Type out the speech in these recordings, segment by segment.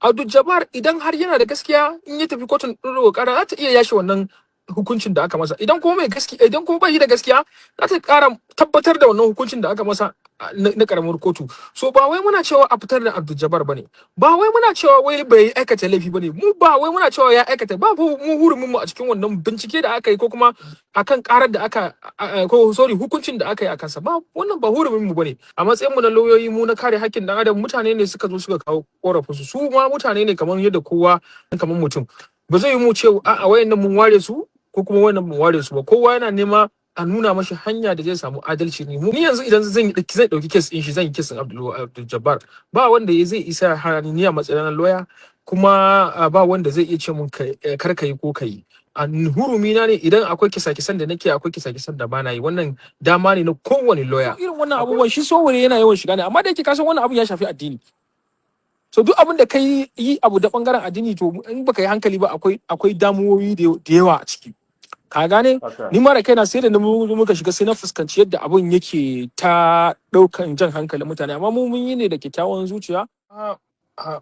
Abduljabbar idan har yana da gaskiya in ya tafi kotun ɗaukaka ƙara za ta iya yashe wannan hukuncin da aka masa. Idan kuma mai gaskiya, idan kuma ba shi da gaskiya, za ta ƙara tabbatar da wannan hukuncin da aka masa na karamar kotu. So ba wai muna cewa a fitar da Abduljabbar bane, ba wai muna cewa wai bai aikata laifi bane, mu ba wai muna cewa ya aikata, ba mu hurumin mu a cikin wannan bincike da aka yi ko kuma akan karar da aka ko sorry hukuncin da aka yi akan sa, ba wannan ba hurumin mu bane. A matsayin mu na lauyoyi, mu na kare haƙƙin dan adam, mutane ne suka zo suka kawo korafin su ma mutane ne kamar yadda kowa, kamar mutum. Ba zai yi mu ce a'a wayannan mun ware su ko kuma wannan mun ware su ba. Kowa yana nema a nuna mashi hanya da zai samu adalci ne. Ni yanzu idan zan dauki case din shi, zan yi case din Abduljabbar, ba wanda zai isa ni a matsayin lawyer, kuma ba wanda zai iya ce mun kar ka yi ko ka yi. A hurumi na ne idan akwai kisa-kisan da nake, akwai kisa-kisan da bana yi. Wannan dama ne na kowane lawyer. Irin wannan abubuwan shi Cewar yana yawan shiga ne, amma da yake kasan wannan abun ya shafi addini. So duk abin da kai yi abu da bangaren addini, to in baka yi hankali ba akwai damuwoyi da yawa a ciki. Ka gane? Ni mara kaina sai da muka shiga sai na fuskanci yadda abun yake ta daukan jan hankalin mutane, amma mun yi ne da kyakkyawan zuciya.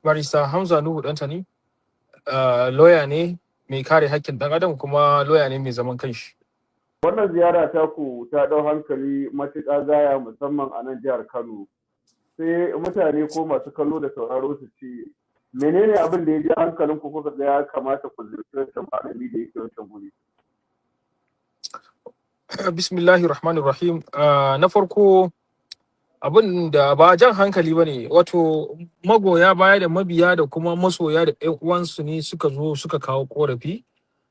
Barista Hamza Nuhu Dantani lawyer ne mai kare haƙƙin dan adam, kuma lawyer ne mai zaman kanshi. Wannan ziyara ta ku ta dau hankali matuƙa gaya, musamman a nan jihar Kano. Sai mutane ko masu kallo da sauraro su ce menene abin da ya ji hankalin ku kuka ga ya kamata ku ziyarci wancan malami da yake wancan guri? Bismillahir Rahmanir Rahim. Na farko, abin da ba jan hankali ba ne, wato magoya baya da mabiya da kuma masoya da ƴan uwansu ne suka zo suka kawo korafi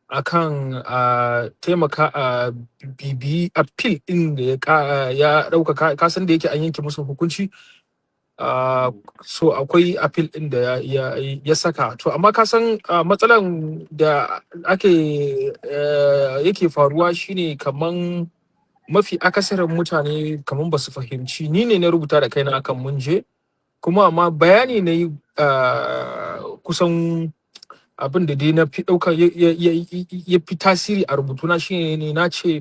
akan taimaka a bibi appeal din da ya ɗaukaka, kasan da yake an yanke musu hukunci. So akwai appeal din da ya saka. To amma kasan matsalan da yake faruwa shine kaman mafi akasarin mutane kaman ba su fahimci, ni ne na rubuta da kaina akan mun je, kuma amma bayani na yi kusan abin da dai na fi ɗauka ya fi tasiri a rubutuna shine ne na ce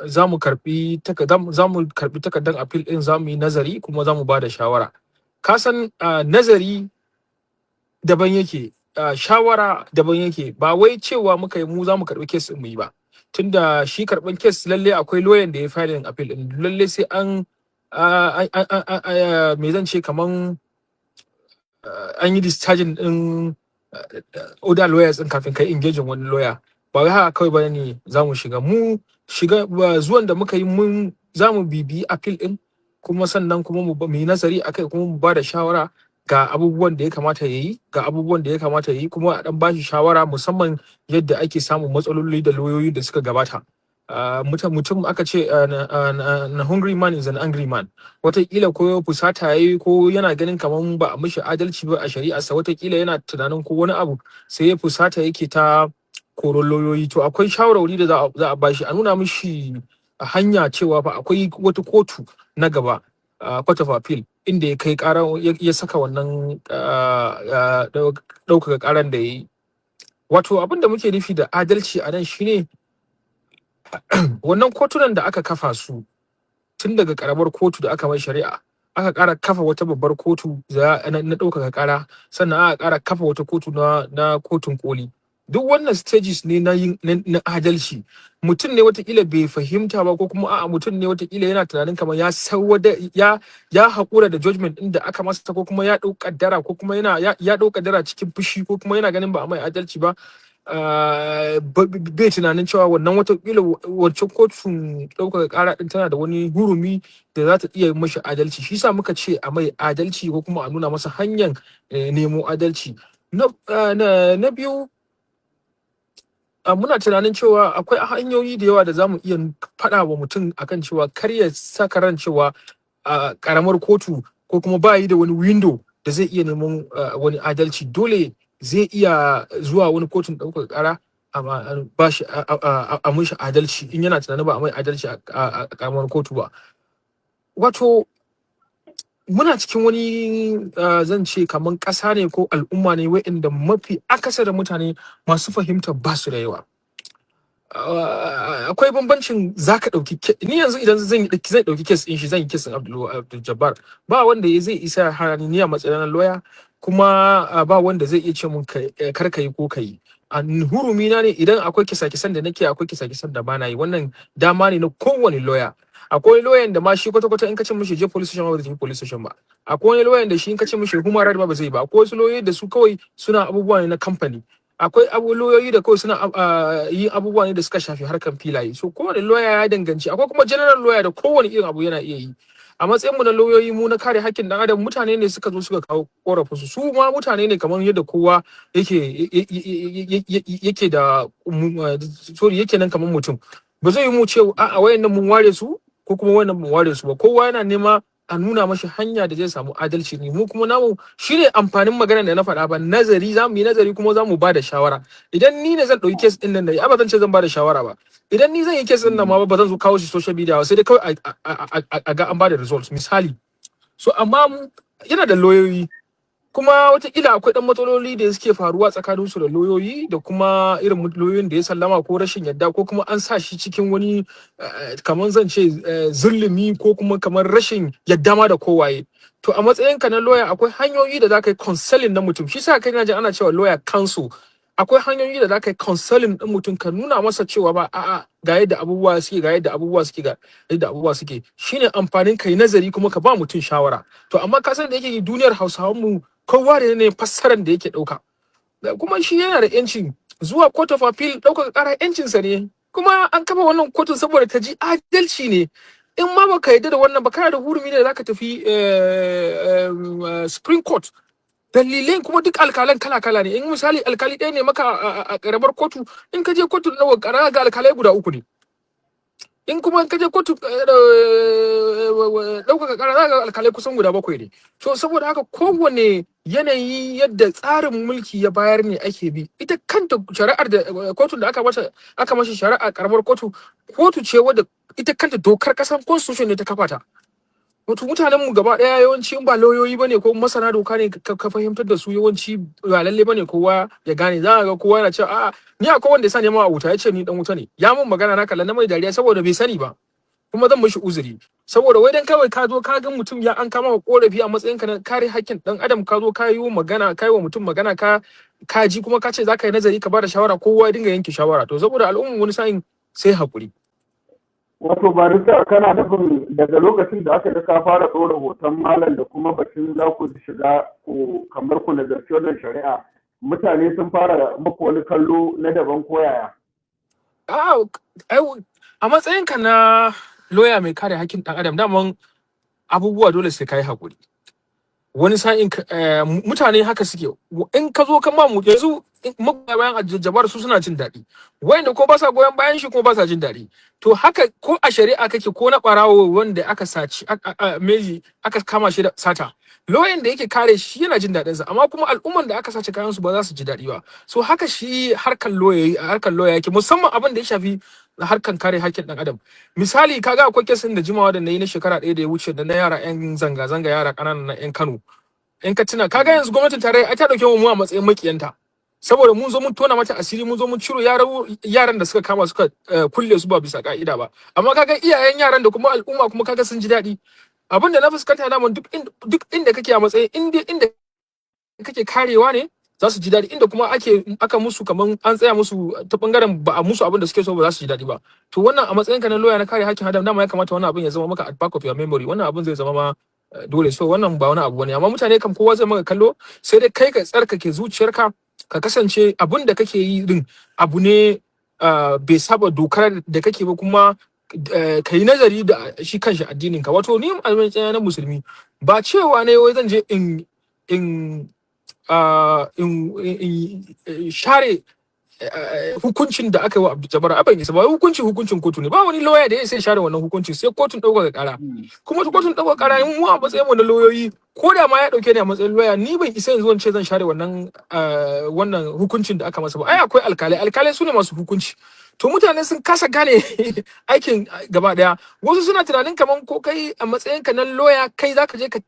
za mu karbi takardar appeal din, za mu yi nazari kuma za mu ba da shawara. Kasan nazari daban yake, shawara daban yake. Ba wai cewa muka yi mu za mu karbi case din mu yi ba, tunda shi karban case lalle akwai lawyer da ya file appeal din, lalle sai an me zan ce, kaman an yi discharging din other lawyers din kafin kai engaging wani lawyer. Ba wai haka kawai ba ne za mu shiga zuwan da muka yi, mun za mu bibiyi appeal din, kuma sannan kuma mu yi nazari akai, kuma mu ba da shawara ga abubuwan da ya kamata ya yi, kuma a dan bashi shawara, musamman yadda ake samun matsaloli da lauyoyi da suka gabata. Mutum aka ce na hungry man is an angry man. Wataƙila ko fusata yayi, ko yana ganin kaman ba a mishi adalci ba a shari'arsa, wataƙila yana tunanin ko wani abu, sai ya fusata yake ta koron lauyoyi. To akwai shawarwari da za a bashi, a nuna mishi hanya cewa fa akwai wata kotu na gaba, court of appeal, inda ya kai ƙara, ya saka wannan ɗaukaka ƙaran da ya yi. Wato abin da muke nufi da adalci a nan shine wannan kotunan da aka kafa tun daga karamar kotu da aka mai shari'a, aka ƙara kafa wata babbar kotu na ɗaukaka ƙara, sannan aka ƙara kafa wata kotu na kotun koli. Duk wannan stages ne na adalci. Mutum ne watakila bai fahimta ba, ko kuma a'a mutum ne watakila yana tunanin kamar ya haƙura da judgment ɗin da aka masa, ko kuma ya ɗau kaddara, ko kuma ya ɗau kaddara cikin fushi, ko kuma yana ganin ba a mai adalci ba. Bai tunanin cewa wannan watakila wancan kotun ɗaukaka ƙara ɗin tana da wani hurumi da za ta iya mashi adalci. Shi sa muka ce a mai adalci, ko kuma a nuna masa hanyar nemo adalci. Na biyu, muna tunanin cewa akwai hanyoyi da yawa da za mu iya faɗa wa mutum akan cewa kar ya saka ran cewa ƙaramar kotu ko kuma ba yi da wani window da zai iya neman wani adalci. Dole zai iya zuwa wani kotun ɗaukaka ƙara a mishi adalci, in yana tunanin ba a mai adalci a ƙaramar kotu ba. Wato muna cikin wani zan ce kaman ƙasa ne ko al'umma ne wa'inda mafi akasarin mutane masu fahimtar ba su da yawa. akwai bambancin zaka dauki ni yanzu idan zan dauki case din shi zan yi case din Abduljabbar ba wanda zai isa ni a matsayin lawyer kuma ba wanda zai iya ce mun kar ka yi ko kai a hurumi na ne idan akwai kisa-kisan da nake akwai kisa-kisan da bana yi wannan dama ne na kowane lawyer akwai lawyer da ma shi kwata-kwata in ka ce mishi je police station ba zai je police station ba akwai wani lawyer da shi in ka ce mishi human right ba zai ba akwai wasu lawyer da su kawai suna abubuwa ne na company akwai lauyoyi da kawai suna yin abubuwa ne da suka shafi harkan filaye so kowane lawyer ya danganci akwai kuma general lawyer da kowane irin abu yana iya yi a matsayin mu na lauyoyi mu na kare hakkin dan adam mutane ne suka zo suka kawo korafin su ma mutane ne kamar yadda kowa yake da sorry yake nan kamar mutum ba zai yi mu ce a wayannan mun ware su ko kuma wayannan mun ware su ba kowa yana nema a nuna mashi hanya da zai samu adalci ne mu kuma namu shine amfanin maganar da na faɗa ba nazari zamu yi nazari kuma zamu ba da shawara idan ni ne zan ɗauki case din nan da ba zan ce zan ba da shawara ba idan ni zan yi case din nan ma ba zan zo kawo shi social media ba sai dai kawai a ga an ba da results misali so amma yana da lauyoyi kuma wataƙila akwai ɗan matsaloli da suke faruwa tsakanin su da lauyoyi da kuma irin lauyoyin da ya sallama ko rashin yadda ko kuma an sa shi cikin wani kamar zan ce zulumi ko kuma kamar rashin yadda ma da kowaye to a matsayinka na lawyer akwai hanyoyi da za ka yi counseling na mutum shi sa kai na ji ana cewa lawyer counsel akwai hanyoyi da za ka yi counseling ɗin mutum ka nuna masa cewa ba a'a ga yadda abubuwa suke ga yadda abubuwa suke ga yadda abubuwa suke shine amfanin kai nazari kuma ka ba mutum shawara to amma ka san da yake duniyar Hausawan mu kowa da ne fassarar da yake dauka kuma shi yana da yancin zuwa court of appeal dauka kara yancin sa ne kuma an kafa wannan kotun saboda ta ji adalci ne in ma baka yarda da wannan ba kana da hurumi ne da zaka tafi Supreme Court dalilai kuma duk alkalan kala-kala ne in misali alkali ɗaya ne maka a karamar kotu in ka je kotu da kara ga alkalai guda uku ne in kuma ka je kotu ɗaukaka ƙara za ga alkalai kusan guda 7 ne so saboda haka kowane yanayi yadda tsarin mulki ya bayar ne ake bi ita kanta shari'ar da kotun da aka mashi shari'a karamar kotu ce wadda ita kanta dokar ƙasar constitution ne ta kafa ta wato mutanen mu gaba daya yawanci in ba lauyoyi bane ko masana doka ne ka fahimtar da su yawanci ba lalle bane kowa ya gane za ga kowa yana cewa a'a ni akwai wanda ya sa ne ma a wuta yace ni dan wuta ne ya mun magana na kallon na mai dariya saboda bai sani ba kuma zan mishi uzuri saboda wai dan kawai ka zo ka ga mutum ya an kama korafi a matsayin ka na kare hakkin dan adam ka zo ka yi magana ka yi wa mutum magana ka ji kuma ka ce za ka yi nazari ka bada shawara kowa ya dinga yanke shawara to saboda al'umma wani sa'in sai hakuri wato barista kana nufin daga lokacin da aka ga ka fara ɗora hoton malam da kuma batun za ku shiga ku kamar ku nazarci wannan shari'a mutane sun fara muku wani kallo na daban koyaya a matsayinka na lawyer mai kare hakkin ɗan adam daman abubuwa dole sai kai hakuri wani sa'in mutane haka suke in ka zo kan mamu yanzu magoya bayan Abduljabbar su suna jin daɗi wayanda ko ba sa goyon bayan shi ko ba sa jin daɗi to haka ko a shari'a kake ko na ɓarawo wanda aka saci aka kama shi da sata lawyer da yake kare shi yana jin daɗin sa amma kuma al'umman da aka sace kayan su ba za su ji daɗi ba so haka shi harkan lawyer yake musamman abin da ya shafi harkan kare hakkin ɗan adam misali kaga akwai kesin da jimawa da nayi na shekara 1 da ya wuce da na yara yan zanga-zanga yara ƙananan na yan Kano in ka tuna kaga yanzu gwamnatin tarayya ta dauke mu a matsayin makiyanta saboda mun zo mun tona mata asiri mun zo mun ciro yaran da suka kama suka kulle su ba bisa ka'ida ba amma kaga iyayen yaran da kuma al'umma kuma kaga sun ji daɗi abin da na fuskanta na duk inda kake a matsayin inda kake karewa ne za su ji daɗi inda kuma aka musu kaman an tsaya musu ta bangaren ba a musu abin da suke so ba za su ji daɗi ba to wannan a matsayin ka na lawyer na kare hakkin adam dama ya kamata wannan abin ya zama maka at back of your memory wannan abin zai zama ma dole so wannan ba wani abu bane amma mutane kan kowa zai maka kallo sai dai kai ka tsarkake zuciyarka ka kasance abin da kake yi din abu ne bai saba dokar da kake ba kuma ka yi nazari da shi kanshi addinin ka wato ni a matsayin na musulmi ba cewa ne wai zan je in share hukuncin da aka yi wa Abduljabbar abin isa ba hukuncin kotu ne ba wani lawyer da ya sai share wannan hukuncin sai kotun ɗaukaka ƙara kuma kotun ɗaukaka ƙara mu a matsayin mu na lauyoyi ko da ma ya ɗauke ni a matsayin lawyer ni ban isa yanzu ce zan share wannan hukuncin da aka masa ba ai akwai alkalai su ne masu hukunci to mutane sun kasa gane aikin gaba daya wasu suna tunanin kaman ko kai a matsayin ka na lawyer kai zaka je ka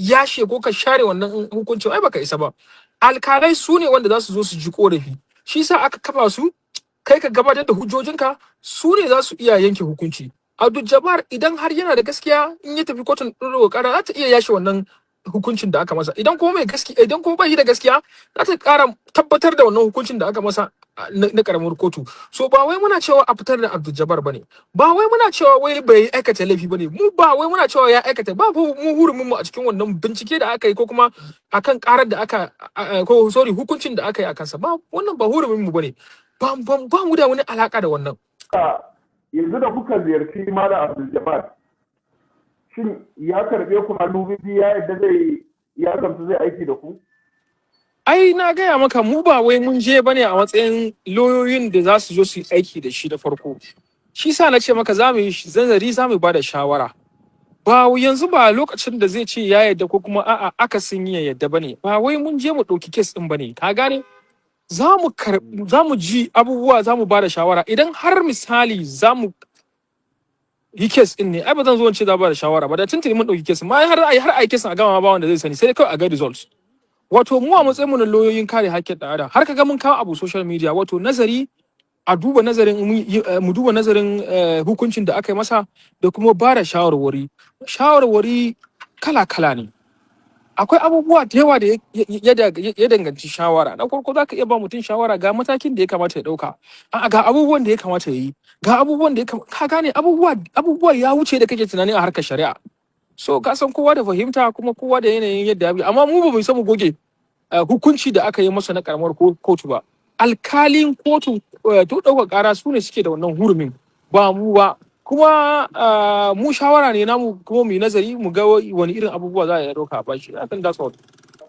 yashe ko ka share wannan hukuncin ai baka isa ba alkalai su ne wanda za su zo su ji korafi shi sa aka kafa su kai ka gabatar da hujjojinka, su ne za su iya yanke hukunci. Abdul-Jabbar idan har yana da gaskiya, in ya tafi kotun ɗaukaka ƙara za ta iya yashe wannan hukuncin da aka masa. Idan kuma mai gaskiya, idan kuma ba shi da gaskiya, za ta ƙara tabbatar da wannan hukuncin da aka masa na ƙaramar kotu. So ba wai muna cewa a fitar da Abdul-Jabbar bane, ba wai muna cewa wai bai aikata laifi bane, mu ba wai muna cewa ya aikata, ba mu hurumin mu a cikin wannan bincike da aka yi ko kuma akan ƙarar da aka ko sorry hukuncin da aka yi a kansa, ba wannan ba hurumin mu bane, ba mu da wani alaka da wannan. Yanzu da kuka ziyarci Malam Abduljabbar, shin ya karɓe ku hannu biyu, ya yadda ya gamsu zai aiki da ku? Ai na gaya maka, mu ba wai mun je bane a matsayin lauyoyin da za su zo su yi aiki da shi da farko. Shi sa na ce maka za mu yi zanzari, za mu ba da shawara. Ba yanzu ba lokacin da zai ce ya yadda ko kuma a'a akasin ya yadda bane. Ba wai mun je mu ɗauki kes ɗin bane, ka gane? Za mu ji abubuwa, za mu ba da shawara. Idan har misali za mu yi kes ɗin ne, ai ba zan zo in ce za ba da shawara ba, da tuntuni mun ɗauki kes. Ma har ai kes a gama ba wanda zai sani, sai dai kawai a ga results. Wato mu a matsayin mu na lauyoyin kare haƙƙin ɗan adam, har ka ga mun kawo abu social media, wato nazari, a duba nazarin, mu duba nazarin hukuncin da aka yi masa, da kuma ba da shawarwari. Shawarwari kala-kala ne. Akwai abubuwa da yawa da ya danganci shawara. Na farko za ka iya ba mutum shawara ga matakin da ya kamata ya ɗauka, ga abubuwan da ya kamata ya yi, ga abubuwan da ya kamata, ka gane, abubuwa ya wuce da kake tunani a harkar shari'a. So ka san kowa da fahimta, kuma kowa da yanayin yadda ya bi, amma mu ba mu isa mu goge hukunci da aka yi masa na karamar kotu ba. Alkalin kotu to ɗaukar ƙara su ne suke da wannan hurumin, ba mu ba. Kuma mu shawara ne namu, kuma mu yi nazari mu ga wani irin abubuwa za a yi ɗauka a bashi. I think that's all.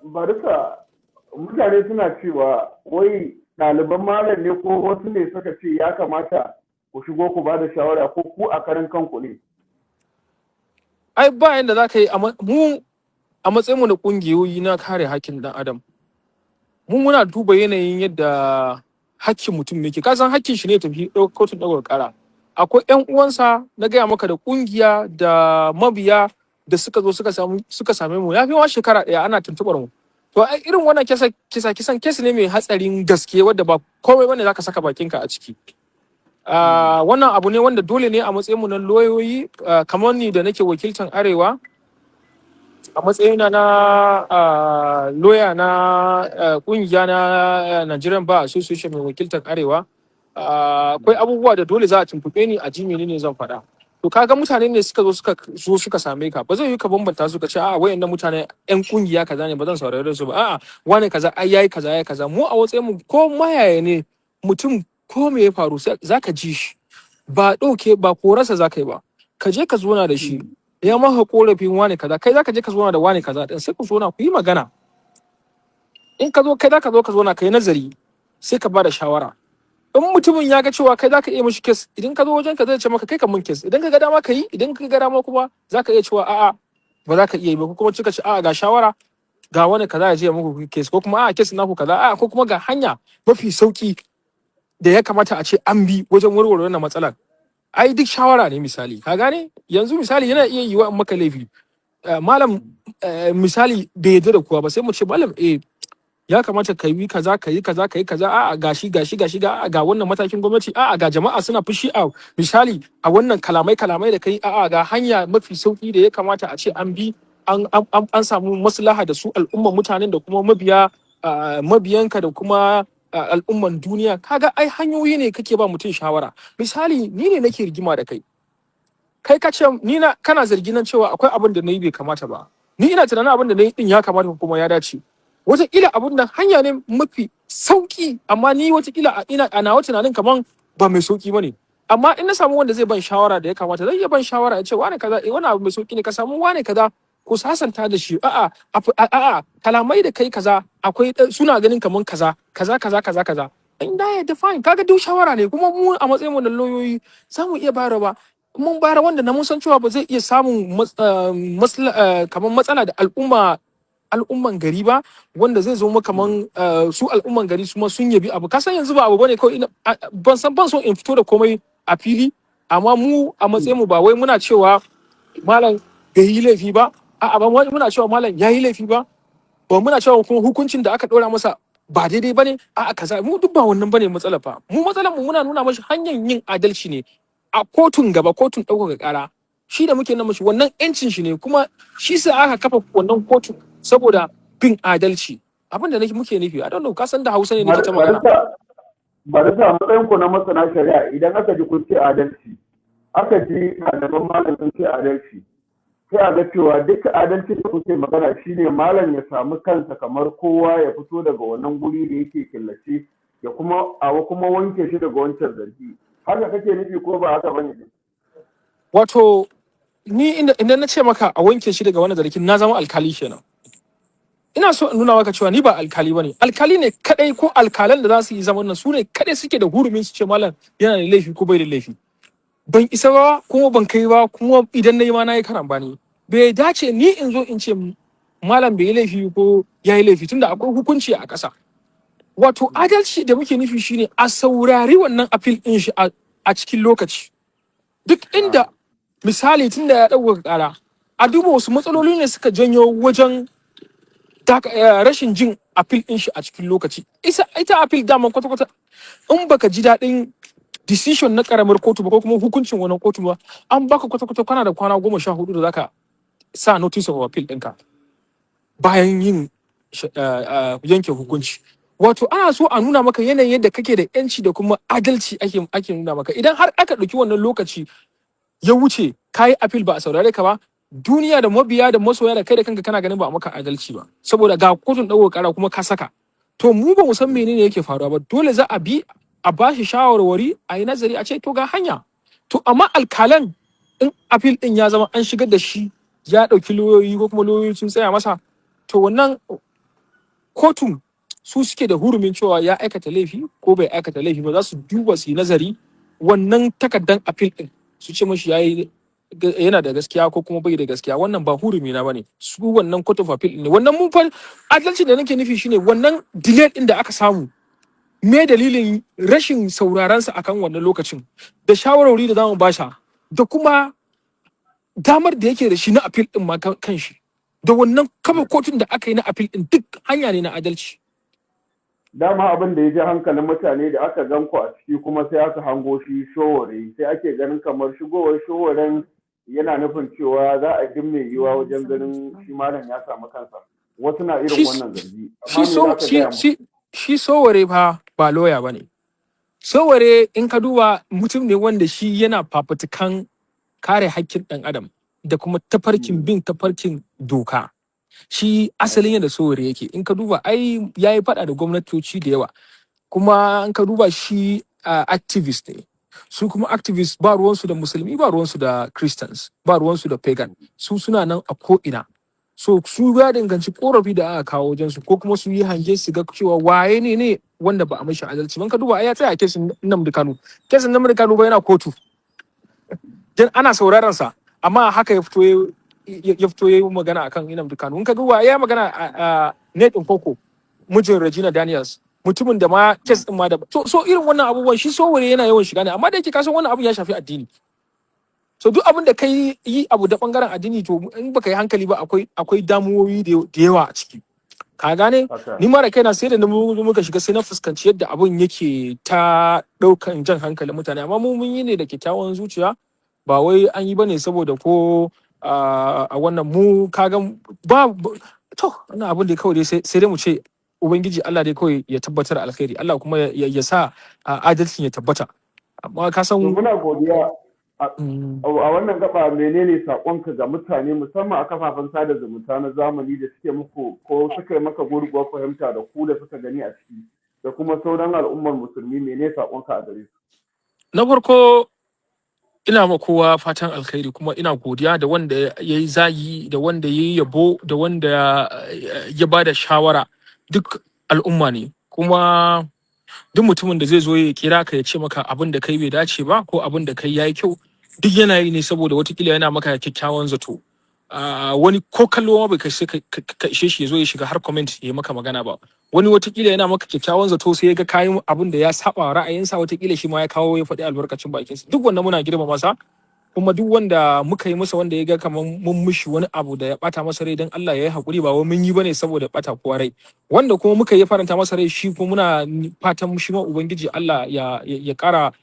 Barisa, mutane suna cewa wai ɗaliban malam ne ko wasu ne suka ce ya kamata ku shigo ku ba da shawara, ko ku a karan kanku ne? Ai ba yanda za ka yi, mu a matsayinmu na ƙungiyoyi na kare hakkin ɗan adam, mu muna duba yanayin yadda hakkin mutum yake. Ka san hakkin shi ne tafi kotun ɗaukar ƙara. Akwai 'yan uwansa, na gaya maka, da ƙungiya da mabiya da suka zo suka same mu, ya fi ma shekara ɗaya ana tuntuɓar mu. To ai irin wannan kisan kesi ne mai hatsarin gaske, wadda ba komai bane zaka saka bakinka a ciki. Wannan abu ne wanda dole ne a matsayin mu na lauyoyi, kamar ni da nake wakiltan Arewa, a matsayina na lawyer na kungiya na Nigerian Bar Association mai wakiltar Arewa, akwai abubuwa da dole za a tuntuɓe ni a ji menene zan faɗa. To kaga mutane ne suka same ka, ba zai yi ka bambanta su ka ce a'a wayannan mutane yan kungiya kaza ne, ba zan saurare su ba, a'a wane kaza ai yayi kaza. Mu a matsayin mu, ko mayaye ne mutum, ko me ya faru zaka ji shi, ba ɗauke ba korarsa zaka yi ba, ka je ka zauna da shi, ya maka korafin wane kaza, kai zaka je ka zauna da wane kaza din, sai ku zauna ku yi magana. In ka zo, kai zaka zo ka zauna ka yi nazari, sai ka bada shawara. In mutumin ya ga cewa kai zaka iya mishi kes, idan ka zo wajen ka zai ce maka kai ka mun kes, idan ka ga dama ka yi, idan ka ga dama kuma zaka iya cewa a'a ba za ka iya yi ba, ko kuma cika ce a'a ga shawara, ga wani kaza ya je muku kes, ko kuma a'a kes naku kaza, a'a ko kuma ga hanya mafi sauki da ya kamata a ce an bi wajen warware wannan matsalar. Ai duk shawara ne. Misali, ka gane, yanzu misali yana iya yiwa in maka laifi, malam misali bai yarda da kowa ba, sai mu ce malam ya kamata ka yi kaza, ka yi kaza, a'a gashi ga wannan matakin gwamnati, a'a ga jama'a suna fushi a misali a wannan kalamai da kai, a'a ga hanya mafi sauki da ya kamata a ce an bi, an samu maslaha da su al'umman mutanen da kuma mabiyanka da kuma al'umman duniya. Kaga ai hanyoyi ne kake ba mutum shawara. Misali, ni ne nake rigima da kai ka ce kana zargi nan cewa akwai abin da nayi bai kamata ba, ni ina tunanin abin da nayi din ya kamata kuma ya dace. Wataƙila abin nan hanya ne mafi sauki, amma ni wataƙila a nawa tunanin kaman ba mai sauki bane. Amma in na samu wanda zai ban shawara da ya kamata, zai iya ban shawara ya ce wane kaza, wani abu mai sauki ne, ka samu wane kaza ku sasanta da shi, a'a kalamai da kai kaza akwai suna ganin kaman kaza. In da ya define, kaga duk shawara ne, kuma mu a matsayin mu na lauyoyi za mu iya bayarwa. Mun bayar wanda na mun san cewa ba zai iya samun kaman matsala da al'umman gari ba, wanda zai zo kaman su al'umman gari su ma sun yabi abu. Ka san yanzu ba abu bane kawai, ban so in fito da komai a fili, amma mu a matsayin mu ba wai muna cewa malam bai yi laifi ba, a'a ba muna cewa malam ya yi laifi ba, ba muna cewa kuma hukuncin da aka ɗora masa ba daidai bane a'a kaza mu duk ba wannan bane matsala fa mu matsalar mu muna nuna mashi hanyar yin adalci ne a kotun gaba kotun ɗaukaka ƙara shi da muke nan mashi wannan yancin shi ne kuma shi sa aka kafa wannan kotun saboda bin adalci abin da muke nufi a don't ka san da Hausa ne nake ta magana ba da sa matsayin ku na masana shari'a idan aka ji kun ce adalci aka ji ɗaliban malam sun ce adalci sai a ga cewa duka adalci da kuke magana shine malam ya samu kansa kamar kowa ya fito daga wannan guri da yake killace ya kuma wanke shi daga wancan zargi haka kake nufi ko ba haka bane wato ni idan na ce maka a wanke shi daga wannan zargin na zama alkali kenan ina so in nuna maka cewa ni ba alkali bane alkali ne kadai ko alkalan da za su yi zaman nan su ne kadai suke da hurumin su ce malam yana da laifi ko bai da laifi ban isa ba kuma ban kai ba kuma idan na yi ma na yi karamba ne bai dace ni in zo in ce malam bai yi laifi ko ya yi laifi tunda akwai hukunci a ƙasa wato adalci da muke nufi shine a saurari wannan appeal din shi a cikin lokaci duk inda misali tunda ya ɗauka ƙara a duba wasu matsaloli ne suka janyo wajen rashin jin appeal din shi a cikin lokaci ita appeal dama kwata-kwata in baka ji daɗin decision na karamar kotu ba ko kuma hukuncin wannan kotu ba an baka kwata-kwata kana da kwana 14 da zaka sa notice of appeal ɗinka bayan yin yanke hukunci wato ana so a nuna maka yanayin yadda kake da yanci da kuma adalci ake nuna maka idan har aka ɗauki wannan lokaci ya wuce kayi appeal ba a saurare ka ba duniya da mabiya da masoya da kai da kanka kana ganin ba a maka adalci ba saboda ga kotun ɗaukar ƙara kuma ka saka to mu ba mu san menene yake faruwa ba dole za a bi a bashi shawarwari a yi nazari a ce to ga hanya to amma alkalan in appeal din ya zama an shigar da shi ya ɗauki lauyoyi ko kuma lauyoyi sun tsaya masa to wannan kotun su suke da hurumin cewa ya aikata laifi ko bai aikata laifi ba za su duba su yi nazari wannan takardan appeal din su ce mashi yana da gaskiya ko kuma bai da gaskiya wannan ba hurumi na bane su wannan court of appeal ne wannan mun fa adalci da nake nufi shine wannan delay din da aka samu me dalilin rashin saurarensa akan wannan lokacin da shawarwari da zamu basha da kuma damar da yake da shi na appeal din ma kan shi da wannan kafa kotun da aka yi na appeal din duk hanya ne na adalci dama abin da ya ji hankalin mutane da aka gan ku a ciki kuma sai aka hango shi showore sai ake ganin kamar shigowar showoren yana nufin cewa za a jin mai yiwa wajen ganin shi malam ya samu kansa wasu na irin wannan zargi shi sowore ba lawyer ba ne. Sowore in ka duba mutum ne wanda shi yana fafutukan kare haƙƙin ɗan adam da kuma bin tafarkin doka. Shi asalin yadda Sowore yake in ka duba ai ya yi faɗa da gwamnatoci da yawa kuma in ka duba shi activist ne. Su kuma activist ba ruwansu da musulmi ba ruwansu da Christians ba ruwansu da pagan su suna nan a ko'ina. So su ya danganci korafi da aka kawo wajen su ko kuma su yi hange su ga cewa waye ne wanda ba a mashi adalci ban ka duba ai ya tsaya kesin Nnamdi Kanu ba yana kotu dan ana sauraron sa amma haka ya fito yayi magana akan Nnamdi Kanu in ka duba ya magana a Nate Nkoko mijin Regina Daniels mutumin da ma kes din ma da so irin wannan abubuwan shi Sowore yana yawan shiga ne amma da yake kasan wannan abun ya shafi addini. So duk abin da kai yi abu da bangaren addini to in baka yi hankali ba akwai damuwoyi da yawa a ciki. Ka gane? Ni ma da kaina sai da muka shiga sai na fuskanci yadda abun yake ta daukan jan hankalin mutane amma mun yi ne da kyakkyawan zuciya ba wai an yi bane saboda ko a wannan mu kaga ba to wannan abun da kawai sai dai mu ce ubangiji Allah dai kawai ya tabbatar alkhairi Allah kuma ya sa adalcin ya tabbata. Amma ka san muna godiya a wannan gaba menene sakonka ga mutane musamman a kafafen sada zumunta na zamani da suke muku ko suka yi maka gurguwar fahimta da ku da suka gani a ciki da kuma sauran al'ummar musulmi menene sakonka a gare su? Na farko ina ma kowa fatan alkhairi kuma ina godiya da wanda ya yi zagi da wanda ya yi yabo da wanda ya ba da shawara duk al'umma ne kuma duk mutumin da zai zo ya kira ka ya ce maka abin da kai bai dace ba ko abin da kai yayi kyau duk yana yi ne saboda watakila yana maka kyakkyawan zato wani ko kallo ma bai ka ishe shi ya zo ya shiga har comment ya maka magana ba wani watakila yana maka kyakkyawan zato sai ya ga kayan abin da ya saba ra'ayinsa watakila shi ma ya kawo ya faɗi albarkacin bakinsa duk wannan muna girma masa kuma duk wanda muka yi masa wanda ya ga kamar mun mushi wani abu da ya bata masa rai dan Allah ya yi hakuri ba wai mun yi bane saboda bata kowa rai, wanda kuma muka yi faranta masa rai shi kuma muna fatan shi ma ubangiji Allah ya kara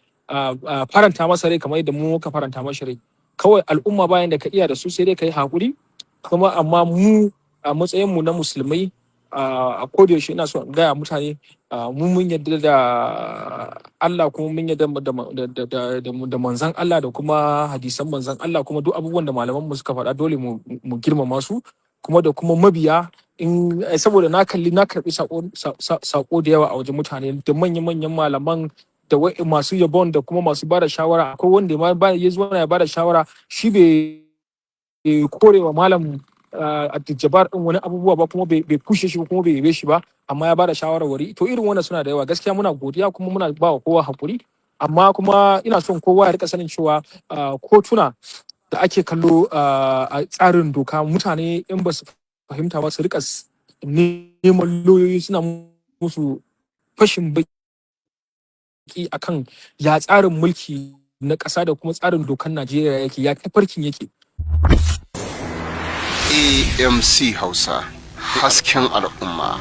faranta masa rai kamar yadda mu muka faranta masa rai. Kawai al'umma bayan da ka iya da su sai dai ka yi hakuri, kuma amma mu a matsayin mu na musulmai a koda yaushe ina so in gaya mutane mun yarda da Allah, kuma mun yarda da manzan Allah da kuma hadisan manzan Allah, kuma duk abubuwan da malaman mu suka faɗa dole mu girmama su, kuma da kuma mabiya saboda na karɓi sako da yawa a wajen mutane da manyan malaman da masu yabon da kuma masu bada shawara. Akwai wanda ma ya zo ya bada shawara shi bai korewa malam Abduljabbar din wani abubuwa ba, kuma bai kushe shi kuma bai yabe shi ba, amma ya bada shawarwari. To irin wannan suna da yawa gaskiya, muna godiya kuma muna ba wa kowa hakuri, amma kuma ina son kowa ya rika sanin cewa kotuna da ake kallo a tsarin doka, mutane in ba su fahimta ba su rika neman lauyoyi suna musu fashin baki akan ya tsarin mulki na ƙasa da kuma tsarin dokan Najeriya yake, ya tafarkin yake. AMC Hausa, hasken al'umma.